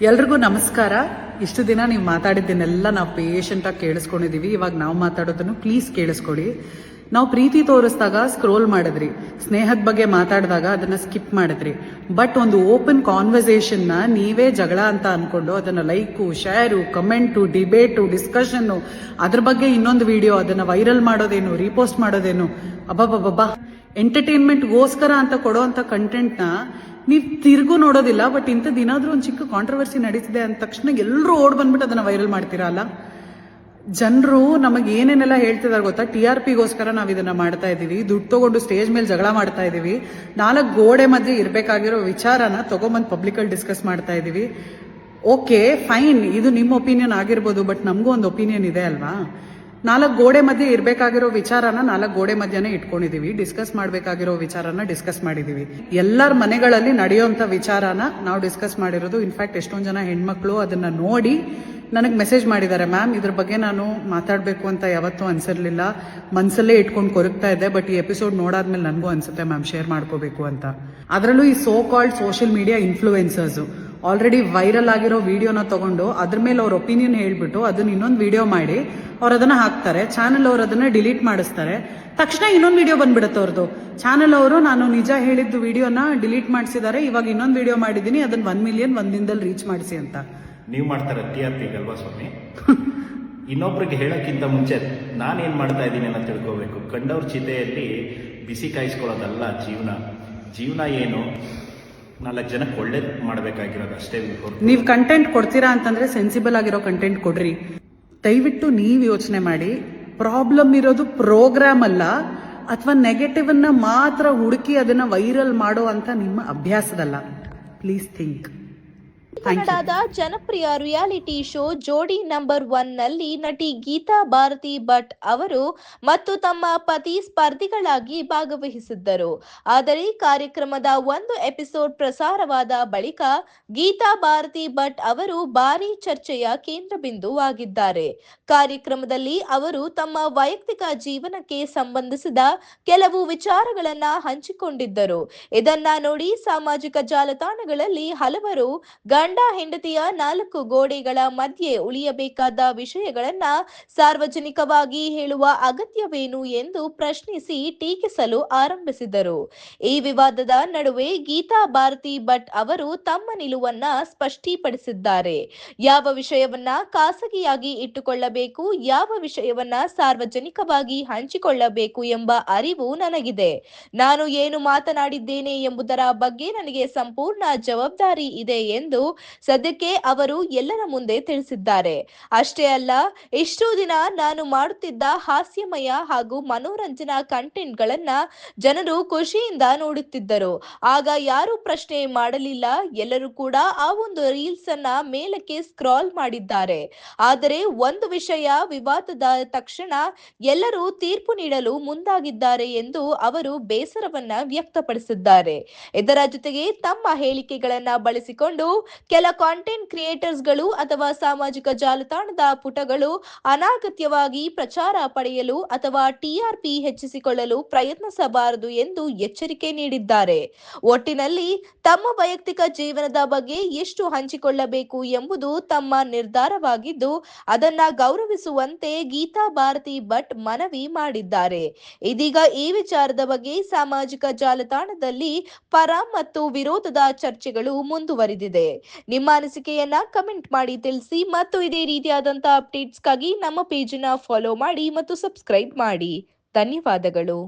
ಎಲ್ರಿಗೂ ನಮಸ್ಕಾರ. ಇಷ್ಟು ದಿನ ನೀವು ಮಾತಾಡಿದ್ದನ್ನೆಲ್ಲ ನಾವು ಪೇಷಂಟಾಗಿ ಕೇಳಿಸ್ಕೊಂಡಿದ್ದೀವಿ. ಇವಾಗ ನಾವು ಮಾತಾಡೋದನ್ನು ಪ್ಲೀಸ್ ಕೇಳಿಸ್ಕೊಡಿ. ನಾವು ಪ್ರೀತಿ ತೋರಿಸಿದಾಗ ಸ್ಕ್ರೋಲ್ ಮಾಡಿದ್ರಿ, ಸ್ನೇಹದ ಬಗ್ಗೆ ಮಾತಾಡಿದಾಗ ಅದನ್ನ ಸ್ಕಿಪ್ ಮಾಡಿದ್ರಿ. ಬಟ್ ಒಂದು ಓಪನ್ ಕಾನ್ವರ್ಸೇಷನ್ನ ನೀವೇ ಜಗಳ ಅಂತ ಅನ್ಕೊಂಡು ಅದನ್ನ like, share, comment, debate, discussion, ಅದ್ರ ಬಗ್ಗೆ ಇನ್ನೊಂದು ವಿಡಿಯೋ, ಅದನ್ನ ವೈರಲ್ ಮಾಡೋದೇನು, ರೀಪೋಸ್ಟ್ ಮಾಡೋದೇನು, ಅಬ್ಬಬ್ಬಬ್ಬಾ, ಎಂಟರ್ಟೈನ್ಮೆಂಟ್ಗೋಸ್ಕರ ಅಂತ ಕೊಡೋ ಅಂತ ಕಂಟೆಂಟ್ನ ನೀವು ತಿರ್ಗೂ ನೋಡೋದಿಲ್ಲ. ಬಟ್ ಇಂಥದ್ದು ಏನಾದರೂ ಒಂದು ಚಿಕ್ಕ ಕಾಂಟ್ರವರ್ಸಿ ನಡೀತಿದೆ ಅಂದ ತಕ್ಷಣ ಎಲ್ಲರೂ ಓಡ್ ಬಂದ್ಬಿಟ್ಟು ಅದನ್ನ ವೈರಲ್ ಮಾಡ್ತೀರಲ್ಲ. ಜನರು ನಮಗೆ ಏನೇನೆಲ್ಲ ಹೇಳ್ತಿದಾರೆ ಗೊತ್ತಾ? TRPಗೋಸ್ಕರ ನಾವು ಇದನ್ನ ಮಾಡ್ತಾ ಇದೀವಿ, ದುಡ್ಡು ತಗೊಂಡು ಸ್ಟೇಜ್ ಮೇಲೆ ಜಗಳ ಮಾಡ್ತಾ ಇದೀವಿ, 4 ಗೋಡೆ ಮಧ್ಯೆ ಇರಬೇಕಾಗಿರೋ ವಿಚಾರನ ತಗೊಂಬಂದು ಪಬ್ಲಿಕಲ್ಲಿ ಡಿಸ್ಕಸ್ ಮಾಡ್ತಾ ಇದೀವಿ. ಓಕೆ ಫೈನ್, ಇದು ನಿಮ್ಮ ಒಪಿನಿಯನ್ ಆಗಿರ್ಬೋದು, ಬಟ್ ನಮಗೂ ಒಂದು ಒಪಿನಿಯನ್ ಇದೆ ಅಲ್ವಾ? 4 ಗೋಡೆ ಮಧ್ಯೆ ಇರಬೇಕಾಗಿರೋ ವಿಚಾರನ 4 ಗೋಡೆ ಮಧ್ಯೆನೇ ಇಟ್ಕೊಂಡಿದೀವಿ, ಡಿಸ್ಕಸ್ ಮಾಡಬೇಕಾಗಿರೋ ವಿಚಾರನ ಡಿಸ್ಕಸ್ ಮಾಡಿದೀವಿ. ಎಲ್ಲರ ಮನೆಗಳಲ್ಲಿ ನಡೆಯುವಂಥ ವಿಚಾರನ ನಾವು ಡಿಸ್ಕಸ್ ಮಾಡಿರೋದು. ಇನ್ಫ್ಯಾಕ್ಟ್ ಎಷ್ಟೊಂದು ಜನ ಹೆಣ್ಮಕ್ಳು ಅದನ್ನ ನೋಡಿ ನನಗೆ ಮೆಸೇಜ್ ಮಾಡಿದ್ದಾರೆ, ಮ್ಯಾಮ್ ಇದ್ರ ಬಗ್ಗೆ ನಾನು ಮಾತಾಡಬೇಕು ಅಂತ ಯಾವತ್ತೂ ಅನ್ಸಿರ್ಲಿಲ್ಲ, ಮನಸ್ಸಲ್ಲೇ ಇಟ್ಕೊಂಡು ಕೊರಗ್ತಾ ಇದ್ದೆ, ಬಟ್ ಈ ಎಪಿಸೋಡ್ ನೋಡಾದ್ಮೇಲೆ ನನಗೂ ಅನ್ಸುತ್ತೆ ಮ್ಯಾಮ್ ಶೇರ್ ಮಾಡ್ಕೋಬೇಕು ಅಂತ. ಅದರಲ್ಲೂ ಈ so called social media influencers already viral ಆಗಿರೋ ವಿಡಿಯೋನ ತಗೊಂಡು ಅದ್ರ ಮೇಲೆ ಅವ್ರ ಒಪಿನಿಯನ್ ಹೇಳ್ಬಿಟ್ಟು ಅದನ್ನ ಇನ್ನೊಂದು ವಿಡಿಯೋ ಮಾಡಿ ಅವ್ರು ಅದನ್ನ ಹಾಕ್ತಾರೆ. ಚಾನಲ್ ಅವ್ರು ಅದನ್ನ ಡಿಲೀಟ್ ಮಾಡಿಸ್ತಾರೆ. ತಕ್ಷಣ ಇನ್ನೊಂದು ವಿಡಿಯೋ ಬಂದ್ಬಿಡುತ್ತೆ ಅವ್ರದ್ದು. ಚಾನಲ್ ಅವರು ನಾನು ನಿಜ ಹೇಳಿದ್ದು ವಿಡಿಯೋನ ಡಿಲೀಟ್ ಮಾಡಿಸಿದ್ದಾರೆ, ಇವಾಗ ಇನ್ನೊಂದು ವಿಡಿಯೋ ಮಾಡಿದ್ದೀನಿ, ಅದನ್ನ 1 ಮಿಲಿಯನ್ ಒಂದು ದಿನದಲ್ಲಿ ರೀಚ್ ಮಾಡಿಸಿ ಅಂತ. ನೀವು ಮಾಡ್ತಾರೆ TRP ಅಲ್ವಾ ಸ್ವಾಮಿ? ಇನ್ನೊಬ್ರಿಗೆ ಹೇಳೋಕ್ಕಿಂತ ಮುಂಚೆ ನಾನೇನು ಮಾಡ್ತಾ ಇದ್ದೀನಿ ಅಂತ ತಿಳ್ಕೋಬೇಕು. ಕಂಡವ್ರ ಚಿತೆಯಲ್ಲಿ ಬಿಸಿ ಕಾಯಿಸ್ಕೊಳ್ಳೋದಲ್ಲ ಜೀವನ. ಜೀವನ ಏನು, 4 ಜನಕ್ಕೆ ಒಳ್ಳೇದು ಮಾಡಬೇಕಾಗಿರೋದು ಅಷ್ಟೇ. ನೀವು ಕಂಟೆಂಟ್ ಕೊಡ್ತೀರಾ ಅಂತಂದ್ರೆ ಸೆನ್ಸಿಬಲ್ ಆಗಿರೋ ಕಂಟೆಂಟ್ ಕೊಡ್ರಿ. ದಯವಿಟ್ಟು ನೀವು ಯೋಚನೆ ಮಾಡಿ, ಪ್ರಾಬ್ಲಮ್ ಇರೋದು ಪ್ರೋಗ್ರಾಮ್ ಅಲ್ಲ, ಅಥವಾ ನೆಗೆಟಿವ್ ಅನ್ನ ಮಾತ್ರ ಹುಡುಕಿ ಅದನ್ನ ವೈರಲ್ ಮಾಡೋ ಅಂತ ನಿಮ್ಮ ಅಭ್ಯಾಸದಲ್ಲ. Please think. ಕನ್ನಡದ ಜನಪ್ರಿಯ ರಿಯಾಲಿಟಿ ಶೋ ಜೋಡಿ ನಂಬರ್ 1 ನಲ್ಲಿ ನಟಿ ಗೀತಾ ಭಾರತಿ ಭಟ್ ಅವರು ಮತ್ತು ತಮ್ಮ ಪತಿ ಸ್ಪರ್ಧಿಗಳಾಗಿ ಭಾಗವಹಿಸಿದ್ದರು. ಆದರೆ ಕಾರ್ಯಕ್ರಮದ ಒಂದು ಎಪಿಸೋಡ್ ಪ್ರಸಾರವಾದ ಬಳಿಕ ಗೀತಾ ಭಾರತಿ ಭಟ್ ಅವರು ಭಾರೀ ಚರ್ಚೆಯ ಕೇಂದ್ರಬಿಂದುವಾಗಿದ್ದಾರೆ. ಕಾರ್ಯಕ್ರಮದಲ್ಲಿ ಅವರು ತಮ್ಮ ವೈಯಕ್ತಿಕ ಜೀವನಕ್ಕೆ ಸಂಬಂಧಿಸಿದ ಕೆಲವು ವಿಚಾರಗಳನ್ನ ಹಂಚಿಕೊಂಡಿದ್ದರು. ಇದನ್ನ ನೋಡಿ ಸಾಮಾಜಿಕ ಜಾಲತಾಣಗಳಲ್ಲಿ ಹಲವರು ಗಂಡ ಹೆಂಡತಿಯ 4 ಗೋಡೆಗಳ ಮಧ್ಯೆ ಉಳಿಯಬೇಕಾದ ವಿಷಯಗಳನ್ನ ಸಾರ್ವಜನಿಕವಾಗಿ ಹೇಳುವ ಅಗತ್ಯವೇನು ಎಂದು ಪ್ರಶ್ನಿಸಿ ಟೀಕಿಸಲು ಆರಂಭಿಸಿದರು. ಈ ವಿವಾದದ ನಡುವೆ ಗೀತಾ ಭಾರತಿ ಭಟ್ ಅವರು ತಮ್ಮ ನಿಲುವನ್ನ ಸ್ಪಷ್ಟೀಪಡಿಸಿದ್ದಾರೆ. ಯಾವ ವಿಷಯವನ್ನ ಖಾಸಗಿಯಾಗಿ ಇಟ್ಟುಕೊಳ್ಳಬೇಕು, ಯಾವ ವಿಷಯವನ್ನ ಸಾರ್ವಜನಿಕವಾಗಿ ಹಂಚಿಕೊಳ್ಳಬೇಕು ಎಂಬ ಅರಿವು ನನಗಿದೆ. ನಾನು ಏನು ಮಾತನಾಡಿದ್ದೇನೆ ಎಂಬುದರ ಬಗ್ಗೆ ನನಗೆ ಸಂಪೂರ್ಣ ಜವಾಬ್ದಾರಿ ಇದೆ ಎಂದು ಸದ್ಯಕ್ಕೆ ಅವರು ಎಲ್ಲರ ಮುಂದೆ ತಿಳಿಸಿದ್ದಾರೆ. ಅಷ್ಟೇ ಅಲ್ಲ, ಇಷ್ಟು ದಿನ ನಾನು ಮಾಡುತ್ತಿದ್ದ ಹಾಸ್ಯಮಯ ಹಾಗೂ ಮನೋರಂಜನಾ ಕಂಟೆಂಟ್ ಗಳನ್ನ ಜನರು ಖುಷಿಯಿಂದ ನೋಡುತ್ತಿದ್ದರು. ಆಗ ಯಾರು ಪ್ರಶ್ನೆ ಮಾಡಲಿಲ್ಲ. ಎಲ್ಲರೂ ಕೂಡ ಆ ಒಂದು ರೀಲ್ಸ್ ಅನ್ನ ಮೇಲಕ್ಕೆ ಸ್ಕ್ರಾಲ್ ಮಾಡಿದ್ದಾರೆ. ಆದರೆ ಒಂದು ವಿಷಯ ವಿವಾದದ ತಕ್ಷಣ ಎಲ್ಲರೂ ತೀರ್ಪು ನೀಡಲು ಮುಂದಾಗಿದ್ದಾರೆ ಎಂದು ಅವರು ಬೇಸರವನ್ನ ವ್ಯಕ್ತಪಡಿಸಿದ್ದಾರೆ. ಇದರ ಜೊತೆಗೆ ತಮ್ಮ ಹೇಳಿಕೆಗಳನ್ನ ಬಳಸಿಕೊಂಡು ಕೆಲ ಕಾಂಟೆಂಟ್ ಕ್ರಿಯೇಟರ್ಸ್ ಗಳು ಅಥವಾ ಸಾಮಾಜಿಕ ಜಾಲತಾಣದ ಪುಟಗಳು ಅನಾಗತ್ಯವಾಗಿ ಪ್ರಚಾರ ಪಡೆಯಲು ಅಥವಾ TRP ಹೆಚ್ಚಿಸಿಕೊಳ್ಳಲು ಪ್ರಯತ್ನಿಸಬಾರದು ಎಂದು ಎಚ್ಚರಿಕೆ ನೀಡಿದ್ದಾರೆ. ಒಟ್ಟಿನಲ್ಲಿ ತಮ್ಮ ವೈಯಕ್ತಿಕ ಜೀವನದ ಬಗ್ಗೆ ಎಷ್ಟು ಹಂಚಿಕೊಳ್ಳಬೇಕು ಎಂಬುದು ತಮ್ಮ ನಿರ್ಧಾರವಾಗಿದ್ದು ಅದನ್ನ ಗೌರವಿಸುವಂತೆ ಗೀತಾ ಭಾರತಿ ಭಟ್ ಮನವಿ ಮಾಡಿದ್ದಾರೆ. ಇದೀಗ ಈ ವಿಚಾರದ ಬಗ್ಗೆ ಸಾಮಾಜಿಕ ಜಾಲತಾಣದಲ್ಲಿ ಪರ ಮತ್ತು ವಿರೋಧದ ಚರ್ಚೆಗಳು ಮುಂದುವರಿದಿದೆ. ನಿಮ್ಮ ಅನಿಸಿಕೆಯನ್ನ ಕಮೆಂಟ್ ಮಾಡಿ ತಿಳಿಸಿ ಮತ್ತು ಇದೇ ರೀತಿಯಾದಂತಹ ಅಪ್ಡೇಟ್ಸ್ಗಾಗಿ ನಮ್ಮ ಪೇಜನ್ನ ಫಾಲೋ ಮಾಡಿ ಮತ್ತು ಸಬ್ಸ್ಕ್ರೈಬ್ ಮಾಡಿ. ಧನ್ಯವಾದಗಳು.